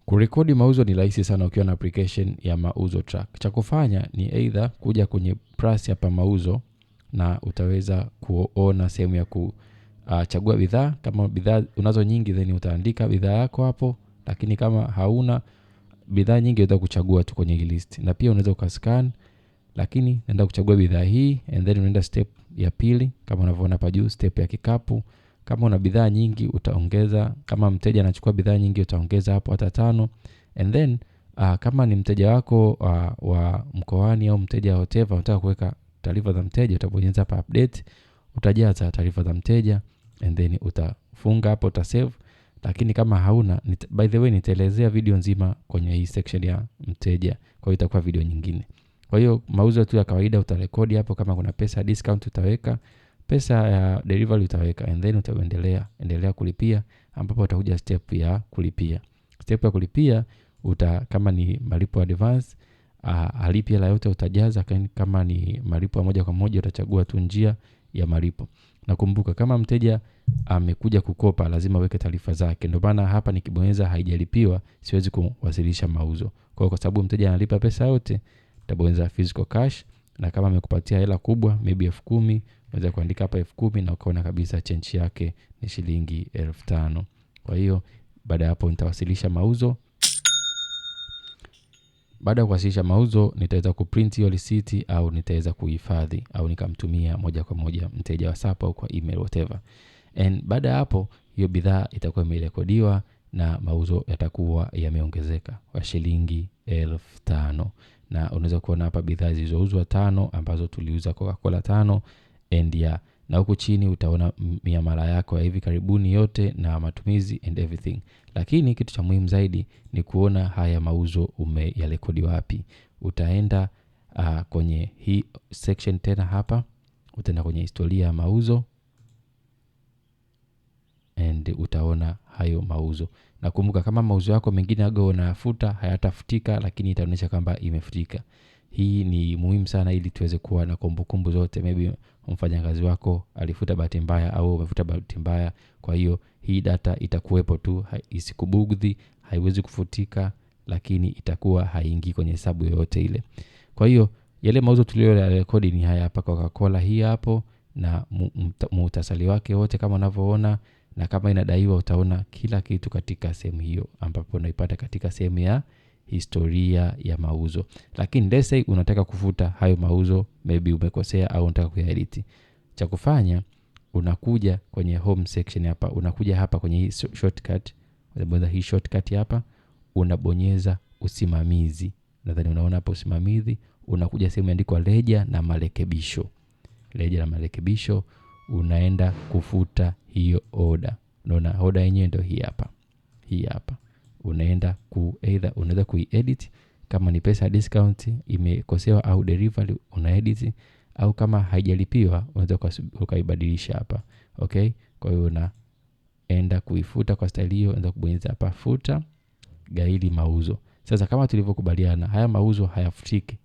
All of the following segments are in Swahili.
Kurekodi mauzo ni rahisi sana ukiwa na application ya Mauzo Track. Cha kufanya ni either kuja kwenye price hapa mauzo na utaweza kuona sehemu ya kuchagua bidhaa. Kama bidhaa unazo nyingi then utaandika bidhaa yako hapo, lakini kama hauna bidhaa nyingi utaweza kuchagua tu kwenye list. Na pia unaweza ukascan, lakini naenda kuchagua bidhaa hii and then unaenda step ya pili kama unavyoona hapa juu, step ya kikapu. Kama una bidhaa nyingi utaongeza, kama mteja anachukua bidhaa nyingi utaongeza hapo hata 5. And then kama ni mteja wako wa mkoani au mteja whatever unataka kuweka taarifa za mteja, utabonyeza hapa update, utajaza taarifa za mteja and then utafunga hapo, utasave. Lakini kama hauna, by the way nitaelezea video nzima kwenye hii section ya mteja, kwa hiyo itakuwa video nyingine. Kwa hiyo mauzo tu ya kawaida utarekodi hapo, kama kuna pesa ya discount utaweka, pesa ya delivery utaweka, and then utaendelea kulipia, ambapo utakuja step ya kulipia. Step ya kulipia kama ni malipo advance, alipi hela yote utajaza. Kama ni malipo moja kwa moja utachagua tu njia ya malipo. Na kumbuka kama mteja amekuja kukopa lazima uweke taarifa zake. Ndio maana hapa nikibonyeza haijalipiwa siwezi kuwasilisha mauzo. Kwa sababu mteja analipa pesa yote, utabonyeza physical cash, na kama amekupatia hela kubwa maybe 10,000, unaweza kuandika hapa 10,000 na ukaona kabisa change yake ni shilingi 5,000. Kwa hiyo baada hapo nitawasilisha mauzo. Baada ya kuwasilisha mauzo nitaweza kuprint hiyo receipt au nitaweza kuhifadhi au nikamtumia moja kwa moja mteja WhatsApp au kwa email whatever. And baada hapo hiyo bidhaa itakuwa imerekodiwa na mauzo yatakuwa yameongezeka kwa shilingi 5,000. Na unaweza kuona hapa bidhaa zilizouzwa 5 ambazo tuliuza Coca-Cola 5 na huku chini utaona miamala yako ya hivi karibuni yote na matumizi and everything. Lakini kitu cha muhimu zaidi ni kuona haya mauzo umeyarekodi wapi. Utaenda kwenye hii section tena hapa, utaenda kwenye historia ya mauzo and utaona hayo mauzo. Na kumbuka kama mauzo yako mengine unayafuta hayatafutika, lakini itaonyesha kwamba imefutika. Hii ni muhimu sana ili tuweze kuwa na kumbukumbu zote. Maybe mfanyakazi wako alifuta bahati mbaya au umefuta bahati mbaya, kwa hiyo hii data itakuwepo tu, isikubugudhi, haiwezi kufutika, lakini itakuwa haingii kwenye hesabu yoyote ile. Kwa hiyo yale mauzo tuliyorekodi ni haya hapa, Coca-Cola hii hapo na muhtasari wake wote kama unavyoona, na kama inadaiwa utaona kila kitu katika sehemu hiyo, ambapo unaipata katika sehemu ya historia ya mauzo. Lakini let's say unataka kufuta hayo mauzo, maybe umekosea au unataka kuyaedit. Cha kufanya unakuja kwenye home section hapa, unakuja hapa kwenye hii shortcut, unabonyeza hii shortcut hapa, unabonyeza usimamizi. Nadhani unaona hapo usimamizi, unakuja sehemu imeandikwa reja na marekebisho. Reja na marekebisho, unaenda kufuta hiyo order. Unaona order yenyewe ndio hii hapa. Hii hapa. Unaenda unaweza kuiedit kama ni pesa discount imekosewa au delivery unaedit, au kama haijalipiwa unaweza ukaibadilisha hapa. Okay? Kwa hiyo unaenda kuifuta kwa style hiyo, unaweza kubonyeza hapa futa gaili mauzo. Sasa kama tulivyokubaliana, haya mauzo hayafutiki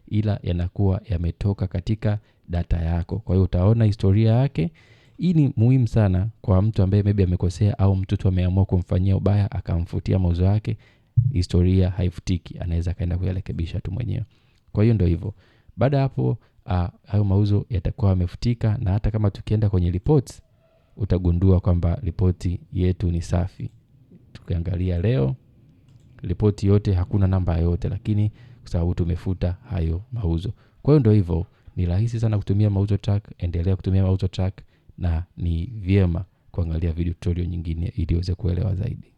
ila yanakuwa yametoka katika data yako. Kwa hiyo utaona historia yake. Hii ni muhimu sana kwa mtu ambaye maybe amekosea au mtu tu ameamua kumfanyia ubaya akamfutia mauzo yake. Historia haifutiki, anaweza kaenda kuyarekebisha tu mwenyewe. Kwa hiyo ndio hivyo. Baada hapo hayo mauzo yatakuwa yamefutika, na hata kama tukienda kwenye reports utagundua kwamba ripoti yetu ni safi. Tukiangalia leo ripoti yote hakuna namba yote, lakini kwa sababu tumefuta hayo mauzo. Kwa hiyo ndio hivyo, ni rahisi sana kutumia Mauzo Track. Endelea kutumia Mauzo Track, na ni vyema kuangalia video tutorial nyingine ili uweze kuelewa zaidi.